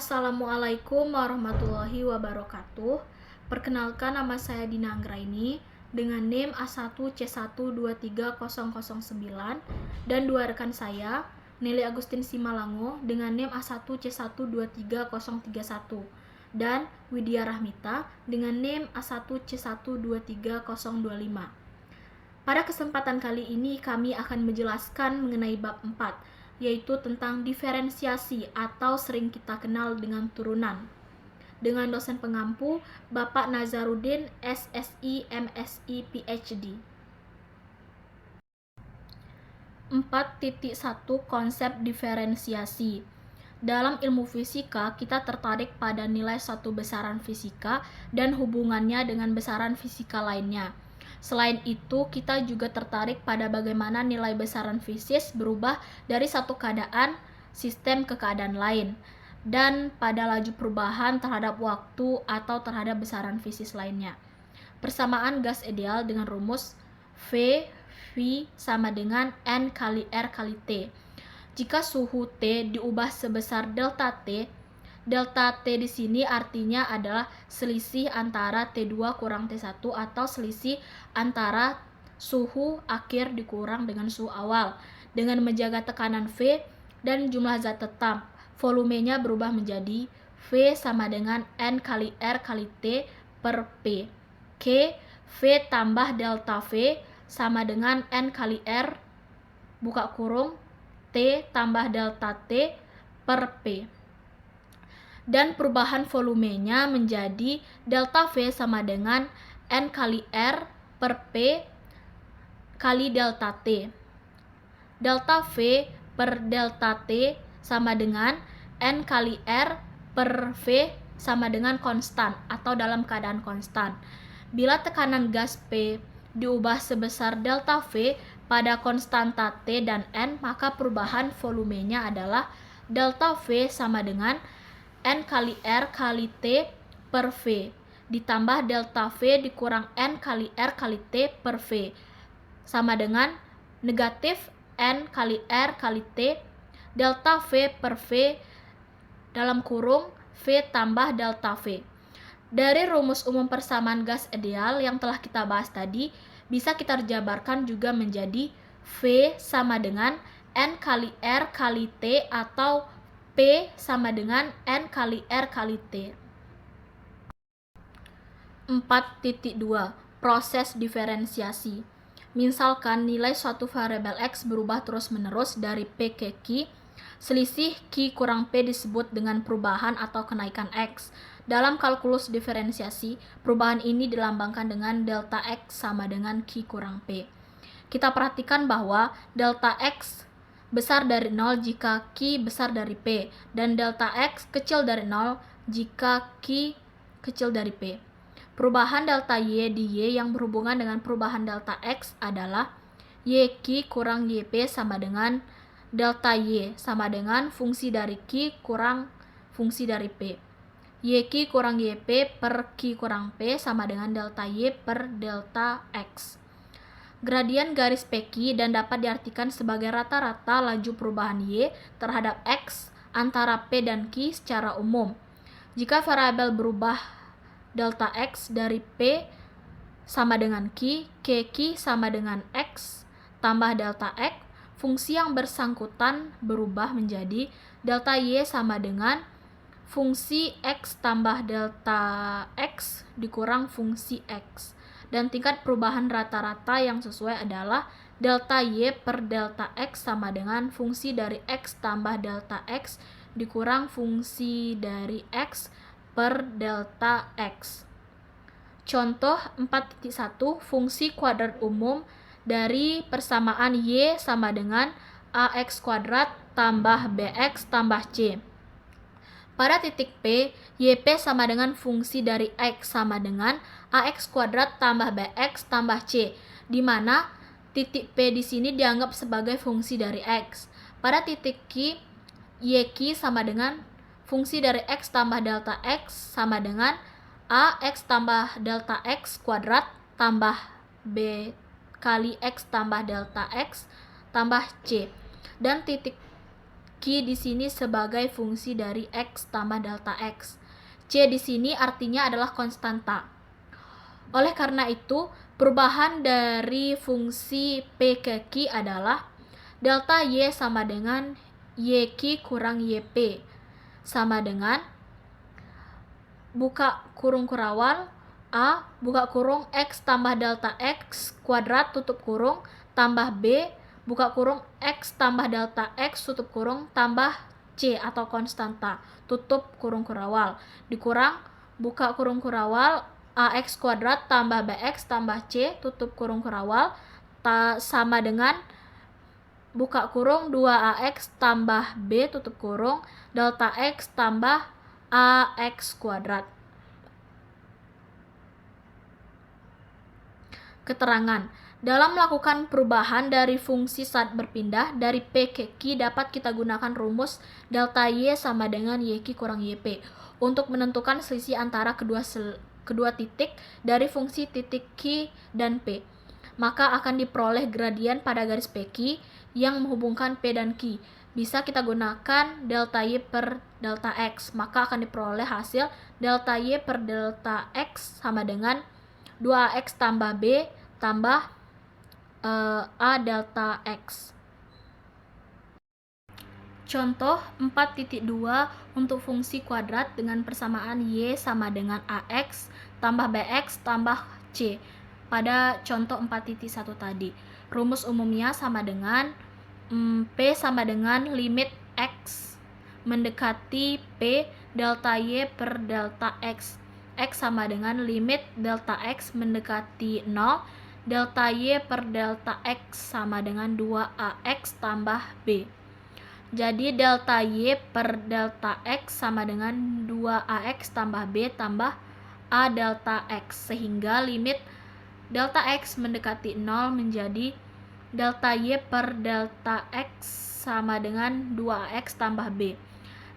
Assalamualaikum warahmatullahi wabarakatuh. Perkenalkan, nama saya Dina Anggraini dengan NIM A1C123009 dan dua rekan saya, Nelly Agustin Simalango dengan NIM A1C123031 dan Widya Rahmita dengan NIM A1C123025. Pada kesempatan kali ini kami akan menjelaskan mengenai bab 4, yaitu tentang diferensiasi atau sering kita kenal dengan turunan. Dengan dosen pengampu Bapak Nazarudin, SSI, MSI, PhD. 4.1 Konsep diferensiasi. Dalam ilmu fisika, kita tertarik pada nilai suatu besaran fisika dan hubungannya dengan besaran fisika lainnya. Selain itu, kita juga tertarik pada bagaimana nilai besaran fisis berubah dari satu keadaan sistem ke keadaan lain, dan pada laju perubahan terhadap waktu atau terhadap besaran fisis lainnya. Persamaan gas ideal dengan rumus V sama dengan N kali R kali T. Jika suhu T diubah sebesar delta T di sini artinya adalah selisih antara T2 kurang T1 atau selisih antara suhu akhir dikurang dengan suhu awal. Dengan menjaga tekanan V dan jumlah zat tetap, volumenya berubah menjadi V sama dengan N kali R kali T per P. V tambah delta V sama dengan N kali R buka kurung T tambah delta T per P. Dan perubahan volumenya menjadi delta V sama dengan N kali R per P kali delta T. Delta V per delta T sama dengan N kali R per V sama dengan konstan atau dalam keadaan konstan. Bila tekanan gas P diubah sebesar delta V pada konstanta T dan N, maka perubahan volumenya adalah delta V sama dengan N kali R kali T per V ditambah delta V dikurang N kali R kali T per V sama dengan negatif N kali R kali T delta V per V dalam kurung V tambah delta V. Dari rumus umum persamaan gas ideal yang telah kita bahas tadi, bisa kita jabarkan juga menjadi V sama dengan N kali R kali T atau P sama dengan N kali R kali T. 4.2 Proses diferensiasi. Misalkan nilai suatu variabel X berubah terus-menerus dari P ke Q, selisih Q kurang P disebut dengan perubahan atau kenaikan X. Dalam kalkulus diferensiasi, perubahan ini dilambangkan dengan delta X sama dengan Q kurang P. Kita perhatikan bahwa delta X besar dari 0 jika Q besar dari P, dan delta X kecil dari 0 jika Q kecil dari P. Perubahan delta Y di Y yang berhubungan dengan perubahan delta X adalah YQ kurang YP sama dengan delta Y sama dengan fungsi dari Q kurang fungsi dari P. YQ kurang YP per Q kurang P sama dengan delta Y per delta X. Gradian garis PQ dan dapat diartikan sebagai rata-rata laju perubahan Y terhadap X antara P dan Q secara umum. Jika variabel berubah delta X dari P sama dengan Q, KQ sama dengan X tambah delta X, fungsi yang bersangkutan berubah menjadi delta Y sama dengan fungsi X tambah delta X dikurang fungsi X. Dan tingkat perubahan rata-rata yang sesuai adalah delta Y per delta X sama dengan fungsi dari X tambah delta X dikurang fungsi dari X per delta X. Contoh 4.1 fungsi kuadrat umum dari persamaan Y sama dengan AX kuadrat tambah BX tambah C. Pada titik P, YP sama dengan fungsi dari X sama dengan AX kuadrat tambah BX tambah C, di mana titik P di sini dianggap sebagai fungsi dari X. Pada titik Q, YQ sama dengan fungsi dari X tambah delta X sama dengan AX tambah delta X kuadrat tambah B kali X tambah delta X tambah C. Dan titik Q di sini sebagai fungsi dari X tambah delta X. C di sini artinya adalah konstanta. Oleh karena itu, perubahan dari fungsi P ke Q adalah delta Y sama dengan YQ kurang YP sama dengan buka kurung kurawal A buka kurung X tambah delta X kuadrat tutup kurung tambah B buka kurung X tambah delta X tutup kurung tambah C atau konstanta tutup kurung kurawal dikurang buka kurung kurawal AX kuadrat tambah BX tambah C tutup kurung kurawal sama dengan buka kurung 2AX tambah B tutup kurung delta X tambah AX kuadrat. Keterangan. Dalam melakukan perubahan dari fungsi saat berpindah dari P ke Q dapat kita gunakan rumus delta Y sama dengan YQ kurang YP untuk menentukan selisih antara kedua titik dari fungsi titik Q dan P. Maka akan diperoleh gradien pada garis PQ yang menghubungkan P dan Q. Bisa kita gunakan delta Y per delta X, maka akan diperoleh hasil delta Y per delta X sama dengan 2AX tambah B tambah A delta X. Contoh 4.2 untuk fungsi kuadrat dengan persamaan Y sama dengan AX tambah BX tambah C pada contoh 4.1 tadi. Rumus umumnya sama dengan P sama dengan limit X mendekati P delta Y per delta X. X sama dengan limit delta X mendekati 0, delta Y per delta X sama dengan 2AX tambah B. Jadi delta Y per delta X sama dengan 2AX tambah B tambah A delta X. Sehingga limit delta X mendekati 0 menjadi delta Y per delta X sama dengan 2AX tambah B.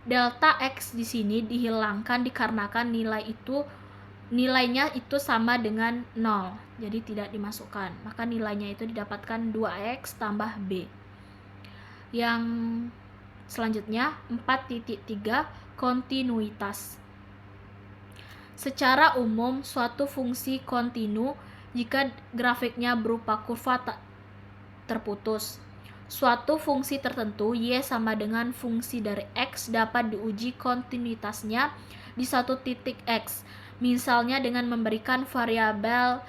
Delta X di sini dihilangkan dikarenakan nilainya itu sama dengan 0. Jadi tidak dimasukkan. Maka nilainya itu didapatkan 2AX tambah B. Yang selanjutnya 4.3 kontinuitas. Secara umum suatu fungsi kontinu jika grafiknya berupa kurva tak terputus. Suatu fungsi tertentu Y sama dengan fungsi dari X dapat diuji kontinuitasnya di satu titik X. Misalnya dengan memberikan variabel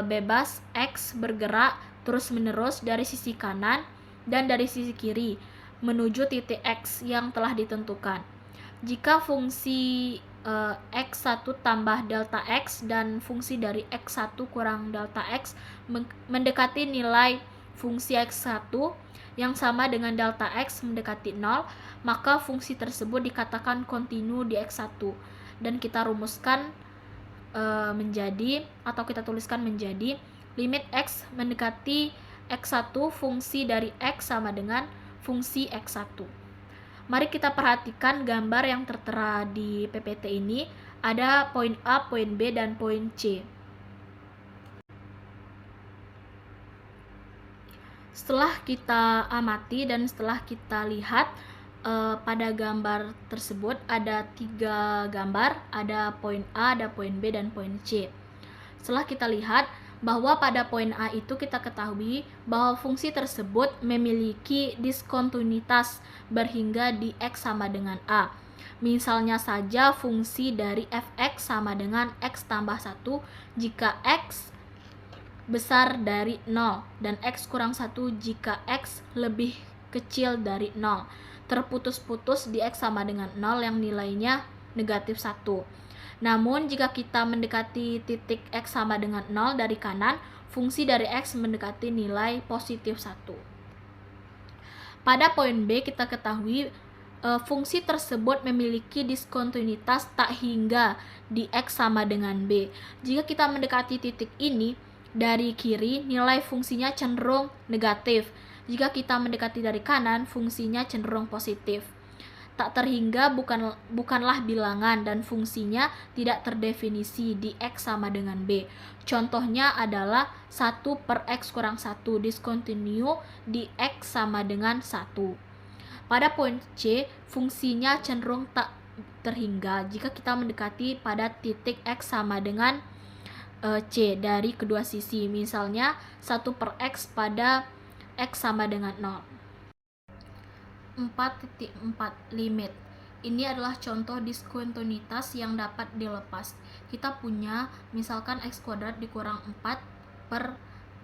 bebas X bergerak terus-menerus dari sisi kanan dan dari sisi kiri menuju titik X yang telah ditentukan. Jika fungsi X1 tambah delta X dan fungsi dari X1 kurang delta X mendekati nilai fungsi X1 yang sama dengan delta X mendekati 0, maka fungsi tersebut dikatakan kontinu di X1 dan kita rumuskan menjadi atau kita tuliskan menjadi limit X mendekati X1 fungsi dari X sama dengan fungsi X1. Mari kita perhatikan gambar yang tertera di PPT ini. Ada poin A, poin B, dan poin C. Setelah kita amati dan setelah kita lihat pada gambar tersebut ada 3 gambar, ada poin A, ada poin B, dan poin C. Setelah kita lihat bahwa pada poin A itu kita ketahui bahwa fungsi tersebut memiliki diskontinuitas berhingga di X sama dengan A. Misalnya saja fungsi dari fx sama dengan X tambah 1 jika X besar dari 0 dan X kurang 1 jika X lebih kecil dari 0. Terputus-putus di X sama dengan 0 yang nilainya negatif 1. Namun jika kita mendekati titik X sama dengan 0 dari kanan, fungsi dari X mendekati nilai positif 1. Pada poin B kita ketahui fungsi tersebut memiliki diskontinuitas tak hingga di X sama dengan B. Jika kita mendekati titik ini dari kiri, nilai fungsinya cenderung negatif. Jika kita mendekati dari kanan, fungsinya cenderung positif. Tak terhingga bukanlah bilangan dan fungsinya tidak terdefinisi di X sama dengan B. Contohnya adalah 1 per X kurang 1 discontinue di X sama dengan 1. Pada poin C, fungsinya cenderung tak terhingga jika kita mendekati pada titik X sama dengan C dari kedua sisi. Misalnya 1 per X pada X sama dengan 0. 4.4 limit. Ini adalah contoh diskontinuitas yang dapat dilepas. Kita punya misalkan X kuadrat dikurang 4 per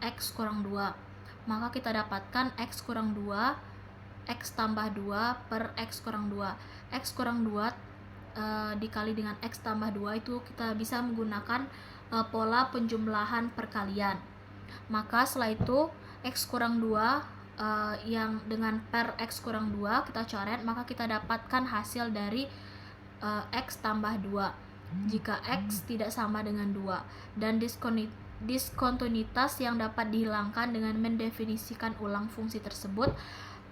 X kurang 2. Maka kita dapatkan X kurang 2, X tambah 2 per X kurang 2. X kurang 2 dikali dengan X tambah 2 itu kita bisa menggunakan pola penjumlahan perkalian. Maka setelah itu X kurang 2 yang dengan per X kurang 2 kita coret, maka kita dapatkan hasil dari X tambah 2 jika X tidak sama dengan 2, dan diskontinuitas yang dapat dihilangkan dengan mendefinisikan ulang fungsi tersebut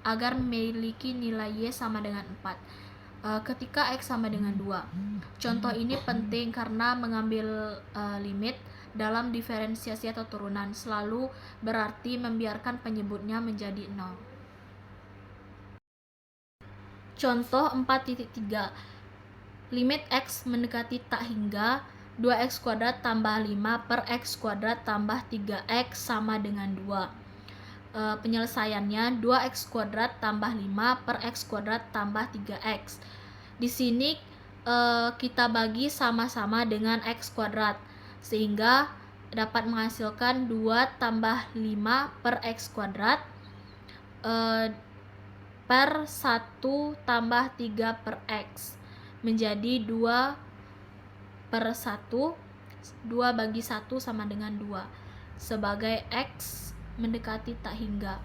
agar memiliki nilai Y sama dengan 4 ketika X sama dengan 2. Contoh ini penting karena mengambil limit dalam diferensiasi atau turunan selalu berarti membiarkan penyebutnya menjadi 0. Contoh 4.3. Limit X mendekati tak hingga 2X kuadrat tambah 5 per X kuadrat tambah 3X sama dengan 2. Penyelesaiannya 2X kuadrat tambah 5 per X kuadrat tambah 3X. Di sini kita bagi sama-sama dengan X kuadrat, sehingga dapat menghasilkan 2 tambah 5 per X kuadrat per 1 tambah 3 per X menjadi 2 per 1, 2 bagi 1 sama dengan 2 sebagai X mendekati tak hingga.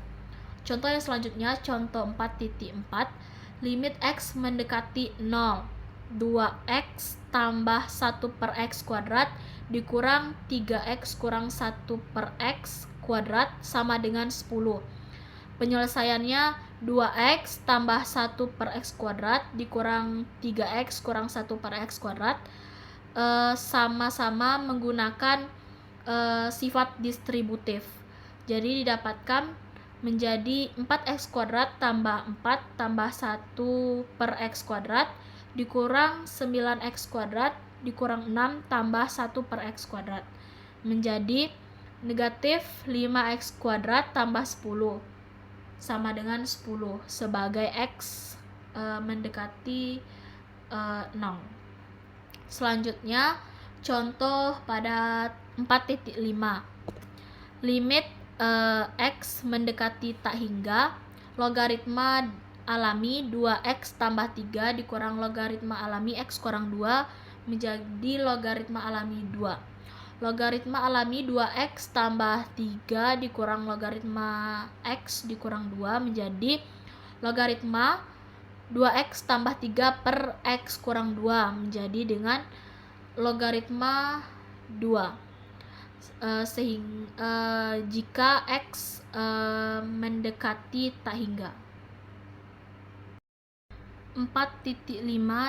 Contoh yang selanjutnya, contoh 4.4, limit X mendekati 0, 2X tambah 1 per X kuadrat dikurang 3X kurang 1 per X kuadrat sama dengan 10. Penyelesaiannya 2X tambah 1 per X kuadrat dikurang 3X kurang 1 per X kuadrat sama-sama menggunakan sifat distributif. Jadi didapatkan menjadi 4X kuadrat tambah 4 tambah 1 per X kuadrat dikurang 9X kuadrat dikurang 6 tambah 1 per X kuadrat menjadi negatif 5X kuadrat tambah 10 sama dengan 10 sebagai X mendekati 0. Selanjutnya contoh pada 4.5, limit X mendekati tak hingga logaritma alami 2X tambah 3 dikurang logaritma alami X kurang 2 menjadi logaritma alami 2. Logaritma alami 2X tambah 3 dikurang logaritma X dikurang 2 menjadi logaritma 2X tambah 3 per X kurang 2 menjadi dengan logaritma 2 sehingga jika X mendekati tak hingga. 4.5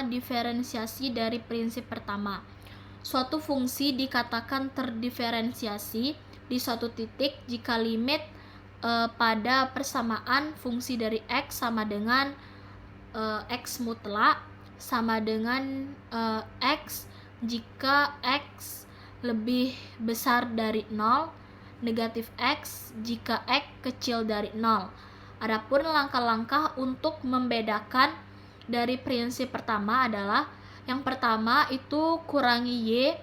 diferensiasi dari prinsip pertama. Suatu fungsi dikatakan terdiferensiasi di suatu titik jika limit pada persamaan fungsi dari X sama dengan X mutlak sama dengan X jika X lebih besar dari 0, negatif X jika X kecil dari 0. Adapun langkah-langkah untuk membedakan dari prinsip pertama adalah yang pertama itu kurangi Y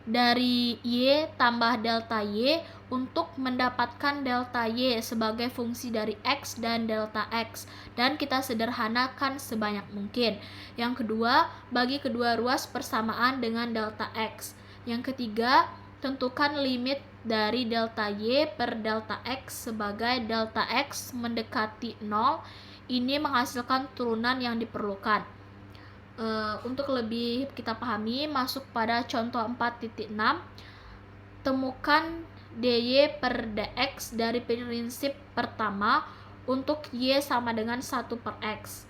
dari Y tambah delta Y untuk mendapatkan delta Y sebagai fungsi dari X dan delta X, dan kita sederhanakan sebanyak mungkin. Yang kedua, bagi kedua ruas persamaan dengan delta X. Yang ketiga, tentukan limit dari delta Y per delta X sebagai delta X mendekati 0. Ini menghasilkan turunan yang diperlukan. Untuk lebih kita pahami, masuk pada contoh 4.6. Temukan dy per dx dari prinsip pertama untuk y sama dengan 1 per x.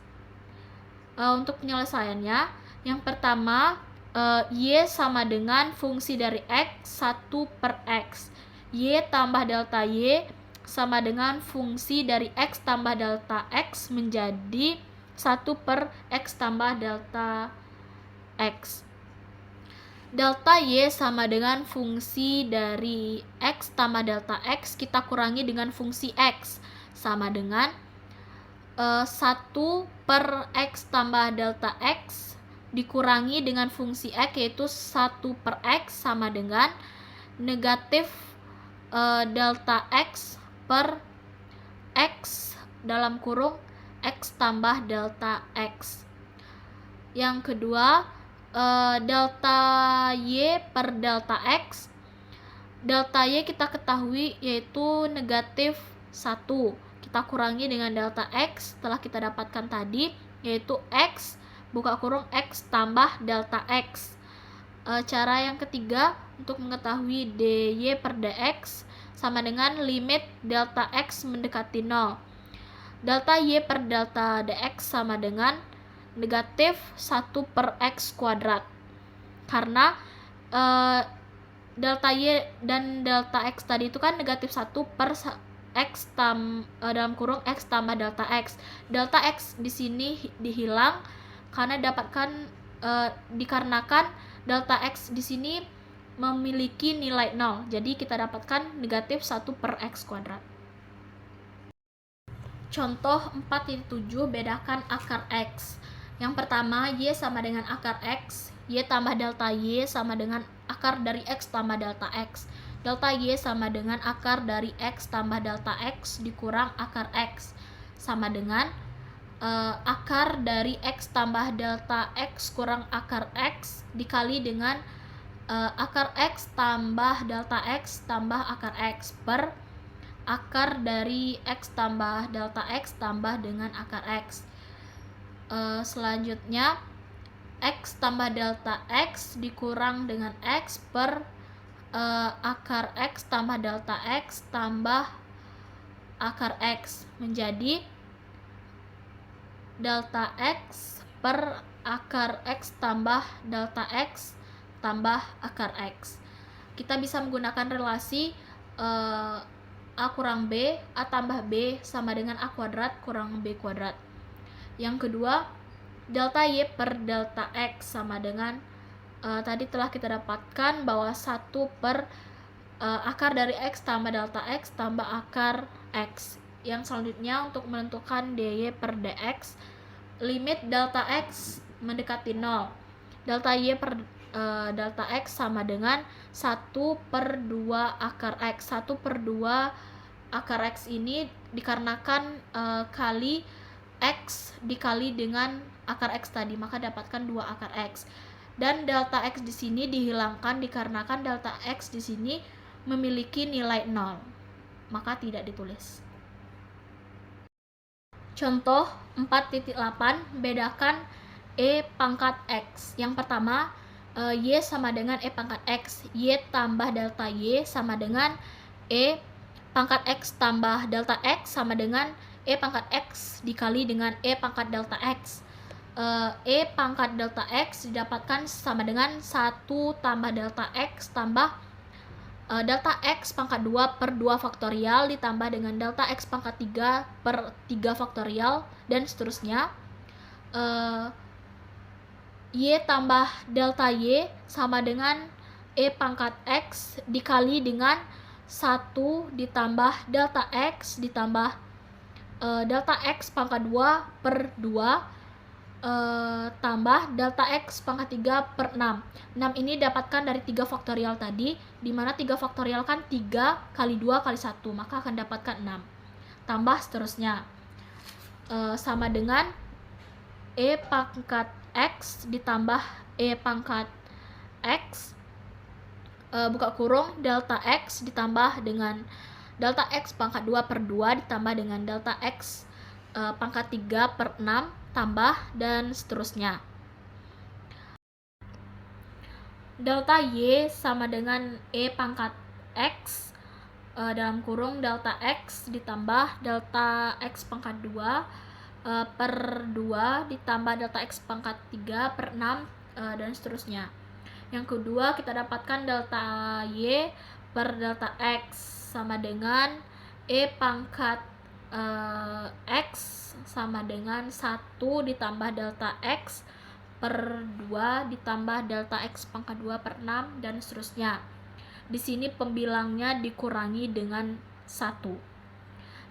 Untuk penyelesaiannya, yang pertama y sama dengan fungsi dari x 1 per x. Y tambah delta y sama dengan fungsi dari X tambah delta X menjadi 1 per X tambah delta X. Delta Y sama dengan fungsi dari X tambah delta X kita kurangi dengan fungsi X sama dengan 1 per X tambah delta X dikurangi dengan fungsi X yaitu 1 per X sama dengan negatif delta X per X dalam kurung X tambah delta X. Yang kedua, delta Y per delta X. Delta Y kita ketahui yaitu negatif 1. Kita kurangi dengan delta X setelah kita dapatkan tadi yaitu X buka kurung X tambah delta X. Cara yang ketiga untuk mengetahui dy per dx sama dengan limit delta X mendekati 0. Delta Y per delta dx sama dengan negatif 1 per X kuadrat. Karena delta Y dan delta X tadi itu kan negatif 1 per X dalam kurung X tambah delta X. Delta X di sini dihilang karena dikarenakan delta X di sini memiliki nilai 0. Jadi kita dapatkan negatif 1 per X kuadrat. Contoh 4.7 bedakan akar X. Yang pertama, Y sama dengan akar X, Y tambah delta Y sama dengan akar dari X tambah delta X. Delta Y sama dengan akar dari X tambah delta X dikurang akar X. Sama dengan akar dari X tambah delta X kurang akar X dikali dengan akar X tambah delta X tambah akar X per akar dari X tambah delta X tambah dengan akar X. Selanjutnya X tambah delta X dikurang dengan X per akar X tambah delta X tambah akar X menjadi delta X per akar X tambah delta X tambah akar X. Kita bisa menggunakan relasi A kurang B, A tambah B sama dengan A kuadrat kurang B kuadrat. Yang kedua, delta Y per delta X sama dengan tadi telah kita dapatkan bahwa 1 per akar dari X tambah delta X tambah akar X. Yang selanjutnya untuk menentukan dy per dx, limit delta X mendekati 0. Delta Y per delta X sama dengan 1 per 2 akar X. 1 per 2 akar X ini dikarenakan kali X dikali dengan akar X tadi, maka dapatkan 2 akar X. Dan delta X di sini dihilangkan dikarenakan delta X di sini memiliki nilai 0, maka tidak ditulis. Contoh 4.8 bedakan E pangkat X. Yang pertama, Y sama dengan E pangkat X. Y tambah delta Y sama dengan E pangkat X tambah delta X sama dengan E pangkat X dikali dengan E pangkat delta X. E pangkat delta X didapatkan sama dengan 1 tambah delta X tambah delta X pangkat 2 per 2 faktorial ditambah dengan delta X pangkat 3 per 3 faktorial dan seterusnya. Y tambah delta Y sama dengan E pangkat X dikali dengan 1 ditambah delta X ditambah delta X pangkat 2 per 2 tambah delta X pangkat 3 per 6. 6 ini dapatkan dari 3 faktorial tadi, di mana 3 faktorial kan 3 kali 2 kali 1, maka akan dapatkan 6. Tambah seterusnya. Sama dengan E pangkat X ditambah E pangkat X buka kurung delta X ditambah dengan delta X pangkat 2 per 2 ditambah dengan delta X pangkat 3 per 6 tambah dan seterusnya. Delta Y sama dengan E pangkat X dalam kurung delta X ditambah delta X pangkat 2 per 2 ditambah delta X pangkat 3 per 6 dan seterusnya. Yang kedua kita dapatkan delta Y per delta X sama dengan E pangkat X sama dengan 1 ditambah delta X per 2 ditambah delta X pangkat 2 per 6 dan seterusnya. Di sini pembilangnya dikurangi dengan 1.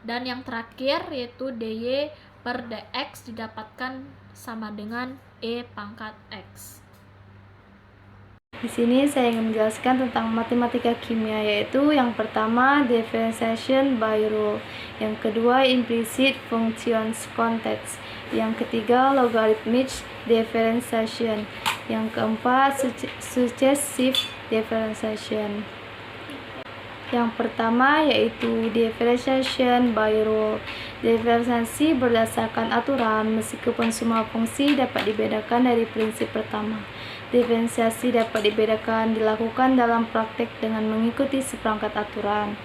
Dan yang terakhir yaitu dy per dx didapatkan sama dengan E pangkat X. Di sini saya ingin menjelaskan tentang matematika kimia, yaitu yang pertama differentiation by rule, yang kedua implicit functions context, yang ketiga logarithmic differentiation, yang keempat successive differentiation. Yang pertama yaitu differentiation by rule. Diferensiasi berdasarkan aturan meskipun semua fungsi dapat dibedakan dari prinsip pertama. Diferensiasi dapat dilakukan dalam praktek dengan mengikuti seperangkat aturan.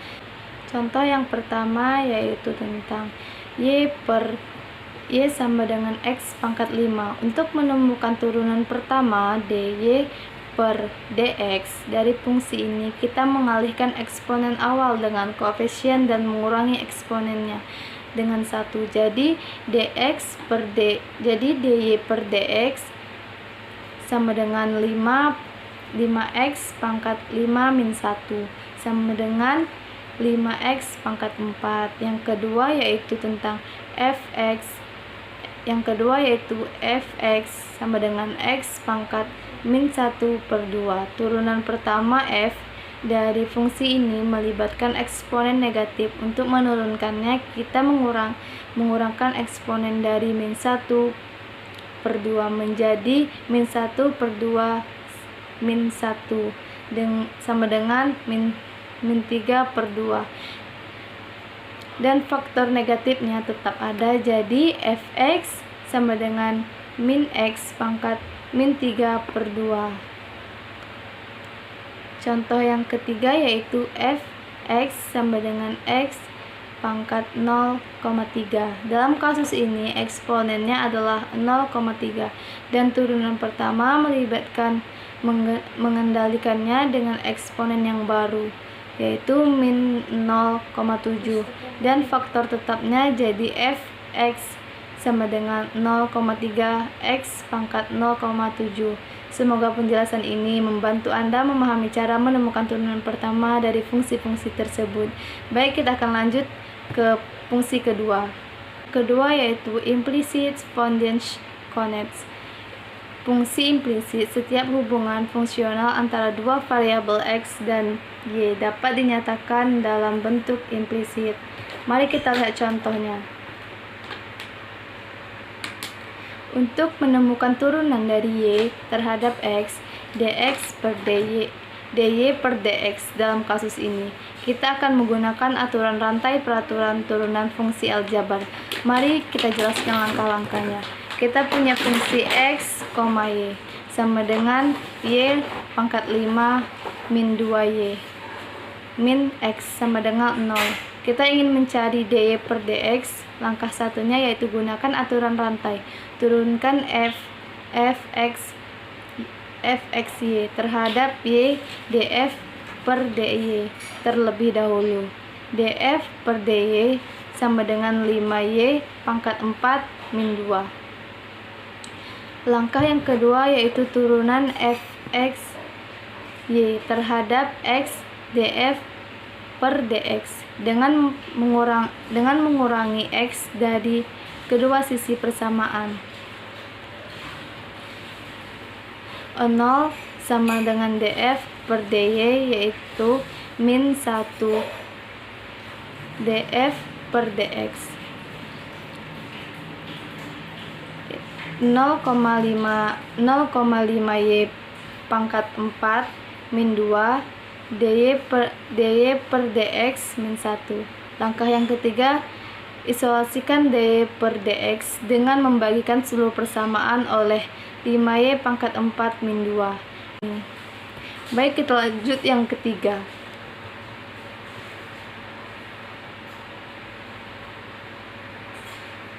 Contoh yang pertama yaitu tentang y sama dengan x pangkat 5. Untuk menemukan turunan pertama dy per dx dari fungsi ini, kita mengalihkan eksponen awal dengan koefisien dan mengurangi eksponennya dengan 1. Jadi dy per dx sama dengan 5x pangkat 5 min 1 sama dengan 5x pangkat 4. Yang kedua yaitu tentang fx sama dengan x pangkat min 1 per 2. Turunan pertama f dari fungsi ini melibatkan eksponen negatif. Untuk menurunkannya, kita mengurangkan eksponen dari min 1 per 2 menjadi min 1 per 2 min 1 sama dengan min 3 per 2. Dan faktor negatifnya tetap ada, jadi fx sama dengan min x pangkat min 3 per 2. Contoh yang ketiga yaitu fx sama dengan x pangkat 0,3. Dalam kasus ini eksponennya adalah 0,3 dan turunan pertama melibatkan mengendalikannya dengan eksponen yang baru yaitu min 0,7 dan faktor tetapnya jadi fx sama dengan 0,3 x pangkat 0,7. Semoga penjelasan ini membantu Anda memahami cara menemukan turunan pertama dari fungsi-fungsi tersebut. Baik, kita akan lanjut ke fungsi kedua. Kedua yaitu implicit functions context. Fungsi implisit, setiap hubungan fungsional antara dua variabel x dan y dapat dinyatakan dalam bentuk implisit. Mari kita lihat contohnya. Untuk menemukan turunan dari y terhadap x, dx per dy per dx dalam kasus ini, kita akan menggunakan aturan rantai peraturan turunan fungsi aljabar. Mari kita jelaskan langkah-langkahnya. Kita punya fungsi x, y sama dengan y pangkat 5 min 2y min x sama dengan 0. Kita ingin mencari dy per dx. Langkah satunya yaitu gunakan aturan rantai. Turunkan fxy terhadap y df per dy terlebih dahulu. Df per dy sama dengan 5y pangkat 4 min 2. Langkah yang kedua yaitu turunan fxy terhadap x df per dx dengan mengurangi x dari kedua sisi persamaan. 0 sama dengan df per dy yaitu min 1 df per dx. 0,5y pangkat 4 min 2 dy per dx min 1. Langkah yang ketiga, isolasikan dy per dx dengan membagikan seluruh persamaan oleh 5y pangkat 4 min 2. Baik, kita lanjut yang ketiga.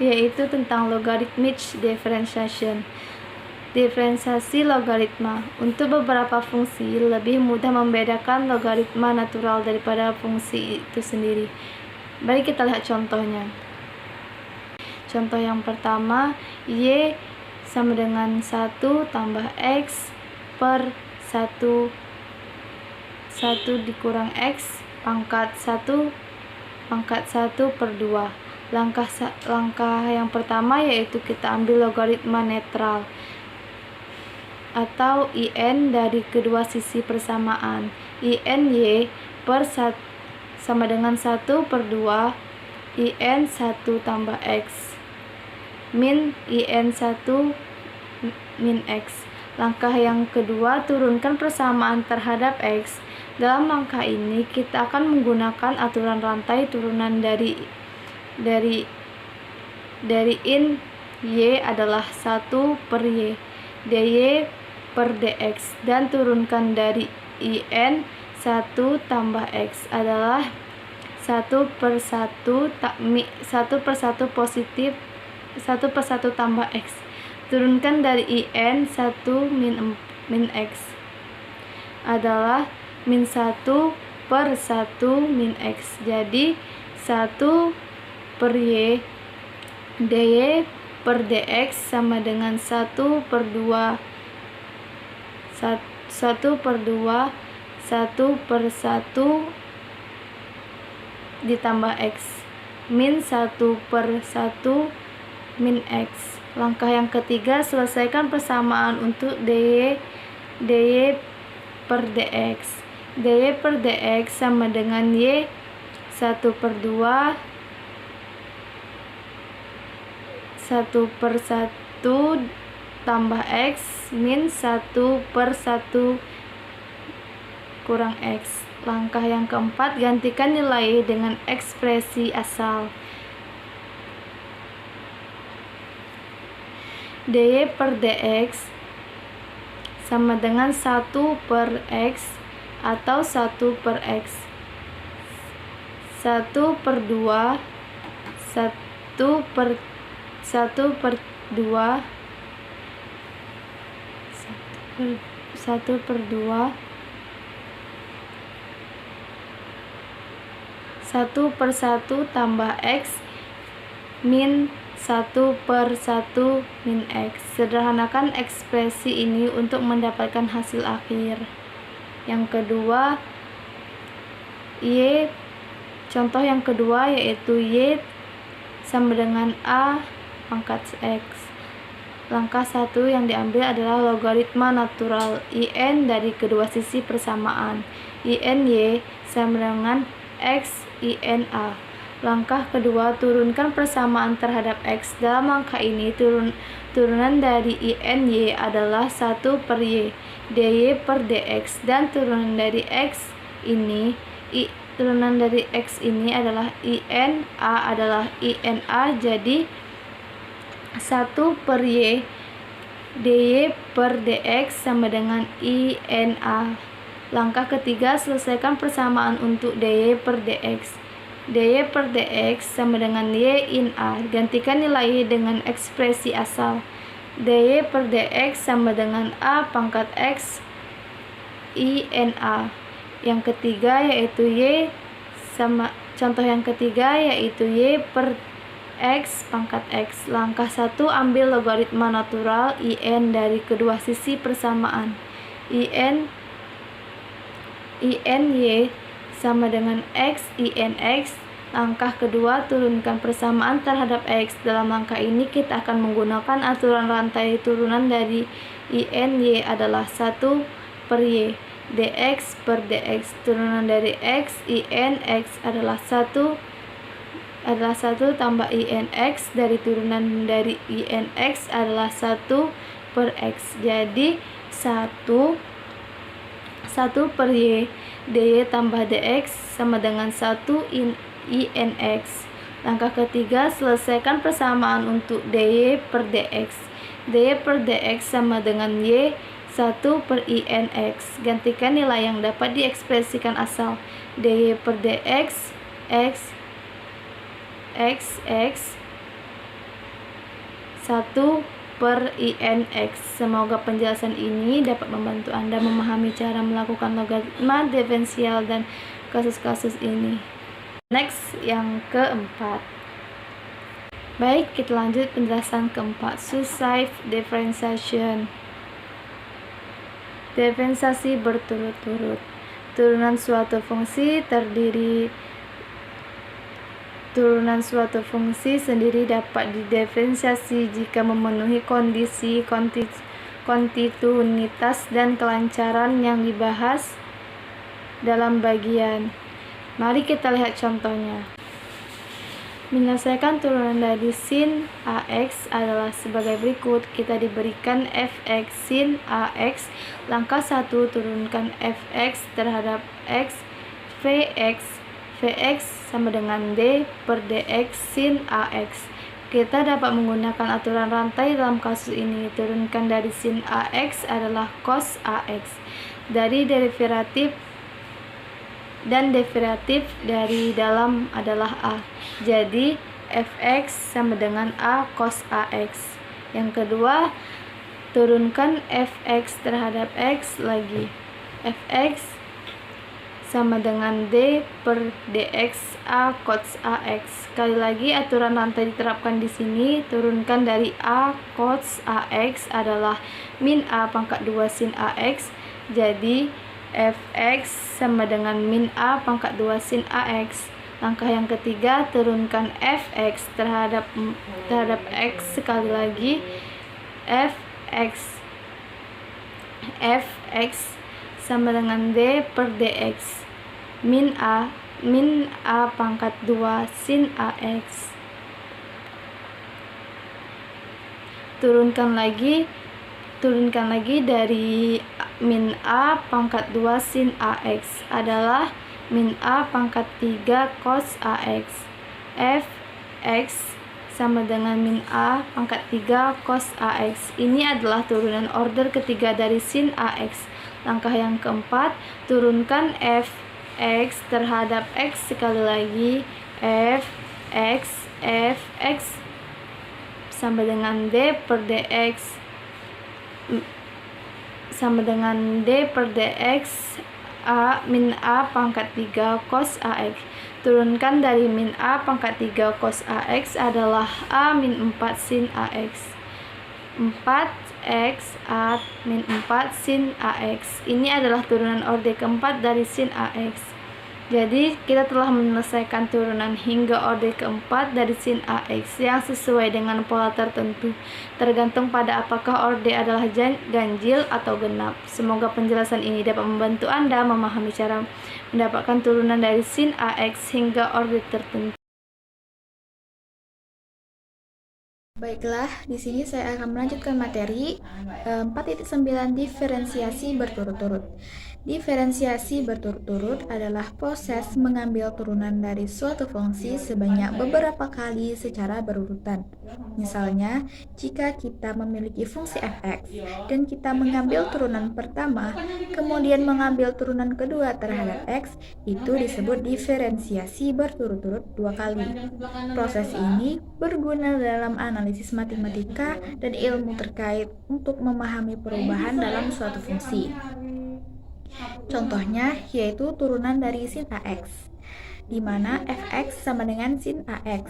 Yaitu tentang logarithmic differentiation. Diferensiasi logaritma. Untuk beberapa fungsi, lebih mudah membedakan logaritma natural daripada fungsi itu sendiri. Mari kita lihat contohnya. Contoh yang pertama, Y sama dengan 1 tambah X per 1 dikurang X pangkat 1 per 2. Langkah yang pertama yaitu kita ambil logaritma netral atau IN dari kedua sisi persamaan. IN Y per 1 sama dengan 1 per 2 IN 1 tambah X min IN 1 min X. Langkah yang kedua, turunkan persamaan terhadap X. Dalam langkah ini kita akan menggunakan aturan rantai turunan dari in Y adalah 1 per Y dy per dx, dan turunkan dari in 1 tambah X adalah 1 per 1 positif 1 per 1 tambah X. Turunkan dari in 1 min X adalah min 1 per 1 min X. Jadi 1 per Y dy per dx sama dengan 1 per 2 1 per 2 1 per 1 ditambah X min 1 per 1 min X. Langkah yang ketiga, selesaikan persamaan untuk dy per dx. dy per dx sama dengan Y 1 per 2 1 per 1 tambah X min 1 per 1 kurang X. Langkah yang keempat, gantikan nilai dengan ekspresi asal. dy per dx sama dengan 1 per X atau 1 per X 1 per 2 1 per 2 1 per 2 1 per 1 tambah X min 1 per 1 min X. Sederhanakan ekspresi ini untuk mendapatkan hasil akhir. Yang kedua, Y. Contoh yang kedua yaitu Y sama dengan A pangkat X. Langkah 1 yang diambil adalah logaritma natural IN dari kedua sisi persamaan. IN Y sama dengan X IN A. Langkah kedua, turunkan persamaan terhadap X. Dalam langkah ini, turunan dari IN Y adalah 1 per Y dy per dx, dan turunan dari X ini adalah IN A adalah IN A, jadi 1 per Y dy per dx sama dengan IN A. Langkah ketiga, selesaikan persamaan untuk dy per dx. dy per dx sama dengan Y in A. Gantikan nilai dengan ekspresi asal. dy per dx sama dengan A pangkat X IN A. Yang ketiga yaitu Y sama contoh yang ketiga yaitu Y per X pangkat X. Langkah 1, ambil logaritma natural IN dari kedua sisi persamaan. IN Y sama dengan X IN X. Langkah kedua, turunkan persamaan terhadap X. Dalam langkah ini kita akan menggunakan aturan rantai turunan dari IN Y adalah 1 per Y dx per dx. Turunan dari X IN X adalah 1 tambah IN X, dari turunan dari IN X adalah 1 per X. Jadi 1 per Y dy tambah dx sama dengan 1 IN X. Langkah ketiga, selesaikan persamaan untuk dy per dx. dy per dx sama dengan Y 1 per IN X. Gantikan nilai yang dapat diekspresikan asal. dy per dx X 1 per IN X. Semoga penjelasan ini dapat membantu Anda memahami cara melakukan logaritma diferensial dan kasus-kasus ini. Next, yang keempat. Baik, kita lanjut penjelasan keempat, successive differentiation. Diferensiasi berturut-turut. Turunan suatu fungsi sendiri dapat didiferensiasi jika memenuhi kondisi kontinuitas dan kelancaran yang dibahas dalam bagian. Mari kita lihat contohnya. Menyelesaikan turunan dari sin AX adalah sebagai berikut. Kita diberikan fx sin AX. Langkah 1, turunkan fx terhadap x. Vx sama dengan d per dx sin AX. Kita dapat menggunakan aturan rantai dalam kasus ini. Turunkan dari sin AX adalah cos AX. Dari derivatif dan derivatif dari dalam adalah A. Jadi fx sama dengan A cos AX. Yang kedua, turunkan fx terhadap x lagi. Fx sama dengan d per dx A cos AX. Sekali lagi aturan rantai diterapkan di sini. Turunkan dari A cos AX adalah min A pangkat 2 sin AX. Jadi fx sama dengan min A pangkat 2 sin AX. Langkah yang ketiga, turunkan fx terhadap x sekali lagi. fx sama dengan d per dx min A pangkat 2 sin AX. Turunkan lagi dari min A pangkat 2 sin AX adalah min A pangkat 3 cos AX. fx sama dengan min A pangkat 3 cos AX. Ini adalah turunan order ketiga dari sin AX. Langkah yang keempat, turunkan fx terhadap x sekali lagi. fx sama dengan d per dx sama dengan d per dx A min A pangkat 3 cos AX. Turunkan dari min A pangkat 3 cos AX adalah A min 4 sin AX. 4x A min 4 sin AX. Ini adalah turunan orde keempat dari sin AX. Jadi kita telah menyelesaikan turunan hingga orde keempat dari sin AX yang sesuai dengan pola tertentu, tergantung pada apakah orde adalah ganjil atau genap. Semoga penjelasan ini dapat membantu Anda memahami cara mendapatkan turunan dari sin AX hingga orde tertentu. Baiklah, di sini saya akan melanjutkan materi 4.9 diferensiasi berturut-turut. Diferensiasi berturut-turut adalah proses mengambil turunan dari suatu fungsi sebanyak beberapa kali secara berurutan. Misalnya, jika kita memiliki fungsi fx dan kita mengambil turunan pertama, kemudian mengambil turunan kedua terhadap x, itu disebut diferensiasi berturut-turut 2 kali. Proses ini berguna dalam analisis matematika dan ilmu terkait untuk memahami perubahan dalam suatu fungsi. Contohnya yaitu turunan dari sin AX, di mana fx sama dengan sin AX.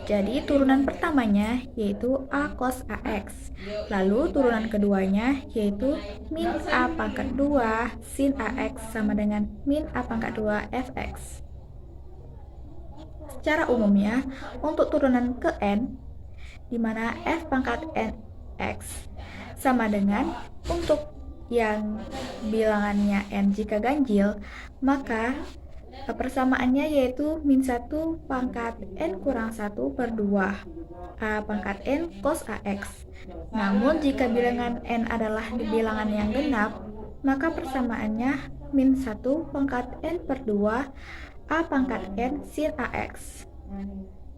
Jadi turunan pertamanya yaitu A cos AX. Lalu turunan keduanya yaitu min A pangkat 2 sin AX sama dengan min A pangkat 2 fx. Secara umumnya, untuk turunan ke n, di mana f pangkat n x sama dengan untuk yang bilangannya n jika ganjil, maka persamaannya yaitu min 1 pangkat n kurang 1 per 2 A pangkat n cos AX. Namun jika bilangan n adalah bilangan yang genap, maka persamaannya min 1 pangkat n per 2 A pangkat n sin AX.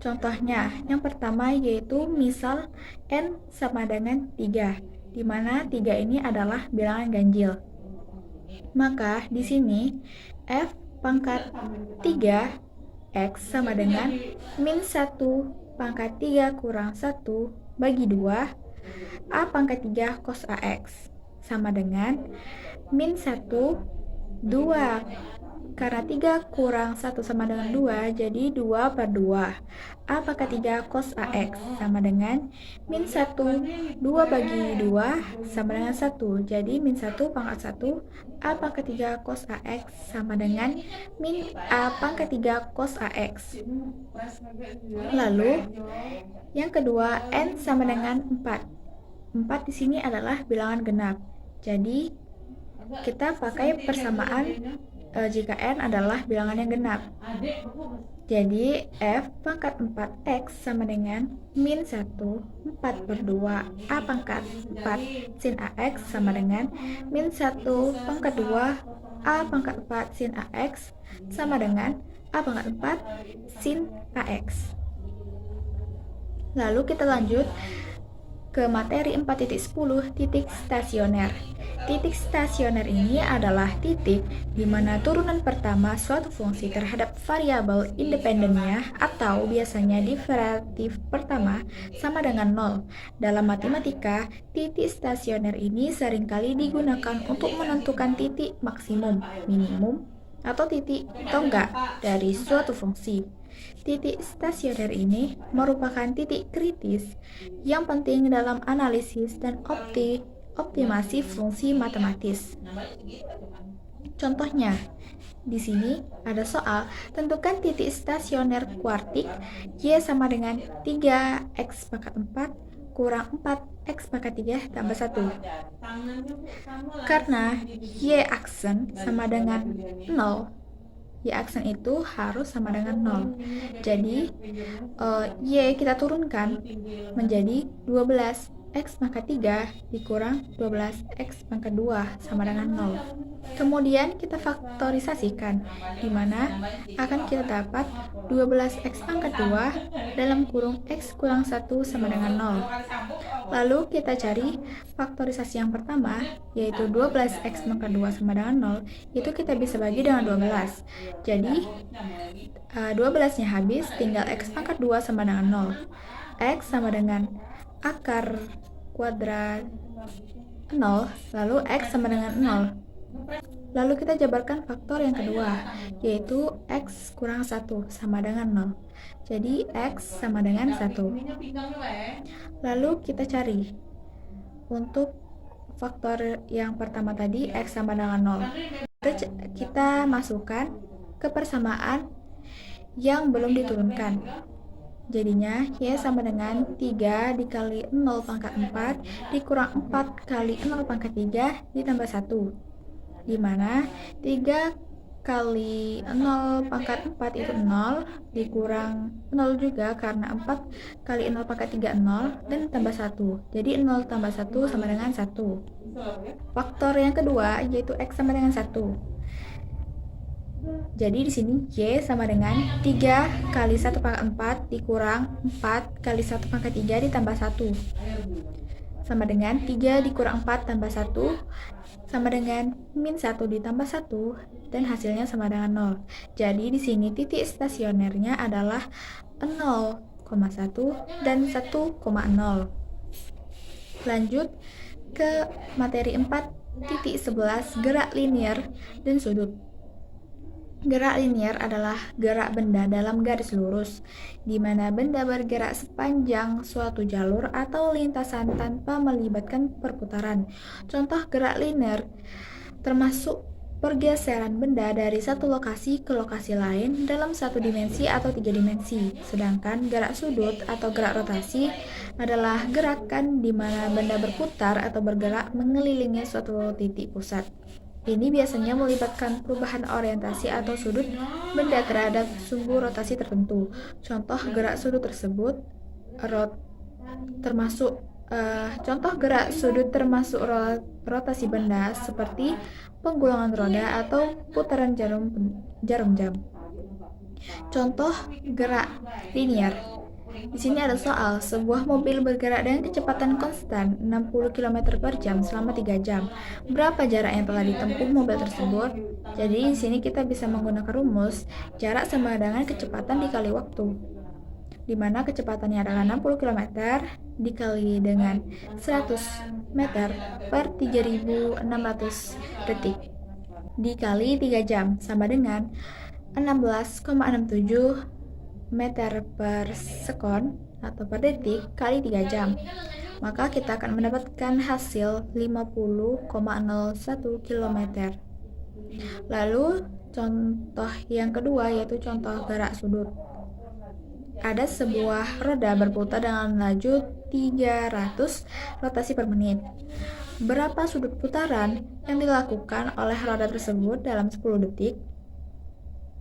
Contohnya, yang pertama yaitu misal n sama dengan 3, di mana 3 ini adalah bilangan ganjil. Maka di sini f pangkat 3 x sama dengan min 1 pangkat 3 kurang 1 bagi 2 A pangkat 3 cos AX sama dengan min 1 2 Karena 3 kurang 1 sama dengan 2, jadi 2/2. A pangkat 3 cos AX sama dengan min 1, 2 bagi 2 sama dengan 1. Jadi min 1 pangkat 1, A pangkat 3 cos AX sama dengan min A pangkat 3 cos AX. Lalu, yang kedua, N sama dengan 4. 4 di sini adalah bilangan genap. Jadi, kita pakai persamaan jika N adalah bilangan yang genap. Jadi F pangkat 4X sama dengan min 1 4/2 A pangkat 4 sin AX sama dengan min 1 pangkat 2 A pangkat 4 sin AX sama dengan A pangkat 4 sin AX. Lalu kita lanjut ke materi 4.10 titik stasioner. Titik stasioner ini adalah titik di mana turunan pertama suatu fungsi terhadap variabel independennya atau biasanya derivatif pertama sama dengan 0. Dalam matematika, titik stasioner ini seringkali digunakan untuk menentukan titik maksimum, minimum, atau titik tonggak dari suatu fungsi. Titik stasioner ini merupakan titik kritis yang penting dalam analisis dan optimasi fungsi matematis. Contohnya, di sini ada soal tentukan titik stasioner kuartik Y sama dengan 3x pangkat 4 kurang 4x pangkat 3 tambah 1. Karena Y aksen sama dengan 0, Y aksen itu harus sama dengan 0. Jadi, Y kita turunkan menjadi 12. X pangkat 3 dikurang 12X pangkat 2 sama dengan 0. Kemudian kita faktorisasikan, di mana akan kita dapat 12X pangkat 2 dalam kurung X kurang 1 sama dengan 0. Lalu kita cari faktorisasi yang pertama, yaitu 12X pangkat 2 sama dengan 0, itu kita bisa bagi dengan 12. Jadi, 12-nya habis, tinggal X pangkat 2 sama dengan 0. X sama dengan akar kuadrat 0, lalu X sama dengan 0. Lalu kita jabarkan faktor yang kedua, yaitu X kurang 1 sama dengan 0. Jadi X sama dengan 1. Lalu kita cari untuk faktor yang pertama tadi, X sama dengan 0. Kita masukkan ke persamaan yang belum diturunkan. Jadinya Y sama dengan 3 dikali 0 pangkat 4 dikurang 4 kali 0 pangkat 3 ditambah 1. Dimana 3 kali 0 pangkat 4 itu 0 dikurang 0 juga karena 4 kali 0 pangkat 3 0 dan tambah 1. Jadi 0 tambah 1 sama dengan 1. Faktor yang kedua yaitu X sama dengan 1. Jadi di sini Y sama dengan 3 kali 1 pangkat 4 dikurang 4 kali 1 pangkat 3 ditambah 1. Sama dengan 3 dikurang 4 tambah 1 sama dengan min 1 ditambah 1 dan hasilnya sama dengan 0. Jadi di sini titik stasionernya adalah 0,1 dan 1,0. Lanjut ke materi 4.11 gerak linier dan sudut. Gerak linier adalah gerak benda dalam garis lurus, di mana benda bergerak sepanjang suatu jalur atau lintasan tanpa melibatkan perputaran. Contoh gerak linier termasuk pergeseran benda dari satu lokasi ke lokasi lain dalam satu dimensi atau 3 dimensi. Sedangkan gerak sudut atau gerak rotasi adalah gerakan di mana benda berputar atau bergerak mengelilingi suatu titik pusat. Ini biasanya melibatkan perubahan orientasi atau sudut benda terhadap sumbu rotasi tertentu. Contoh gerak sudut tersebut termasuk rotasi benda seperti penggulungan roda atau putaran jarum jam. Contoh gerak linier. Di sini ada soal, sebuah mobil bergerak dengan kecepatan konstan 60 km per jam selama 3 jam. Berapa jarak yang telah ditempuh mobil tersebut? Jadi di sini kita bisa menggunakan rumus jarak sama dengan kecepatan dikali waktu, di mana kecepatannya adalah 60 km dikali dengan 100 meter per 3.600 detik. dikali 3 jam sama dengan 16,67 meter per sekon atau per detik kali 3 jam. Maka kita akan mendapatkan hasil 50,01 km. Lalu contoh yang kedua yaitu contoh gerak sudut. Ada sebuah roda berputar dengan laju 300 rotasi per menit. Berapa sudut putaran yang dilakukan oleh roda tersebut dalam 10 detik?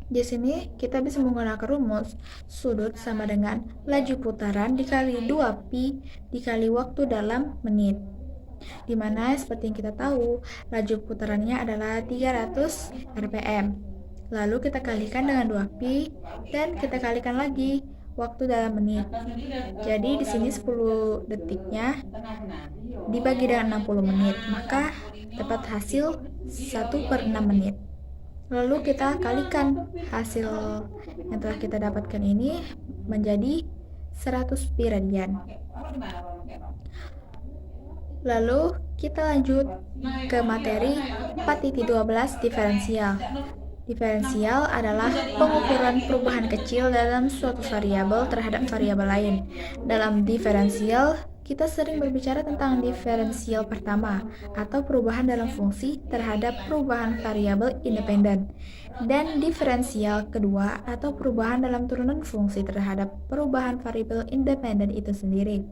Di sini kita bisa menggunakan rumus sudut sama dengan laju putaran dikali 2pi dikali waktu dalam menit. Dimana seperti yang kita tahu, laju putarannya adalah 300 rpm. Lalu kita kalikan dengan 2pi dan kita kalikan lagi waktu dalam menit. Jadi di sini 10 detiknya dibagi dengan 60 menit, maka dapat hasil 1/6 menit. Lalu kita kalikan hasil yang telah kita dapatkan ini menjadi 100 pi radian. Lalu kita lanjut ke materi 4.12 diferensial. Diferensial adalah pengukuran perubahan kecil dalam suatu variabel terhadap variabel lain. Dalam diferensial, kita sering berbicara tentang diferensial pertama atau perubahan dalam fungsi terhadap perubahan variabel independen, dan diferensial kedua atau perubahan dalam turunan fungsi terhadap perubahan variabel independen itu sendiri.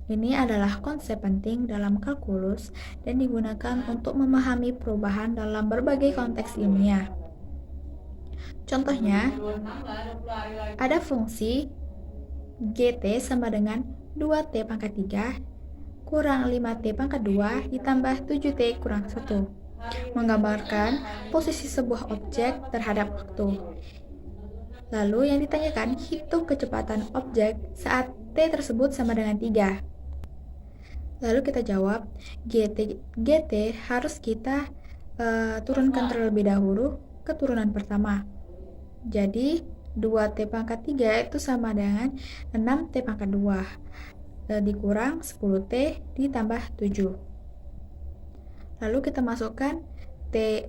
Ini adalah konsep penting dalam kalkulus dan digunakan untuk memahami perubahan dalam berbagai konteks ilmiah. Contohnya, ada fungsi gt sama dengan 2t pangkat 3 kurang 5t pangkat 2 ditambah 7t kurang 1, menggambarkan posisi sebuah objek terhadap waktu. Lalu yang ditanyakan, hitung kecepatan objek saat t tersebut sama dengan 3. Lalu kita jawab, gt harus kita turunkan terlebih dahulu ke turunan pertama. Jadi 2t pangkat 3 itu sama dengan 6t pangkat 2 dikurang 10t ditambah 7. Lalu kita masukkan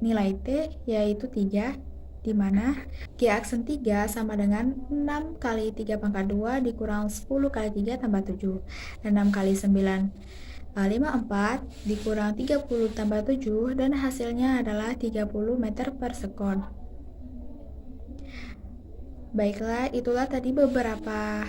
nilai t yaitu 3, di mana G aksen 3 sama dengan 6 kali 3 pangkat 2 dikurang 10 kali 3 tambah 7. Dan 6 kali 9 54 dikurang 30 tambah 7 dan hasilnya adalah 30 meter per sekon. Baiklah, itulah tadi beberapa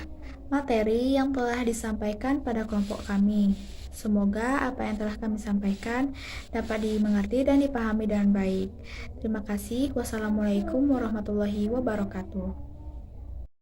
materi yang telah disampaikan pada kelompok kami. Semoga apa yang telah kami sampaikan dapat dimengerti dan dipahami dengan baik. Terima kasih. Wassalamualaikum warahmatullahi wabarakatuh.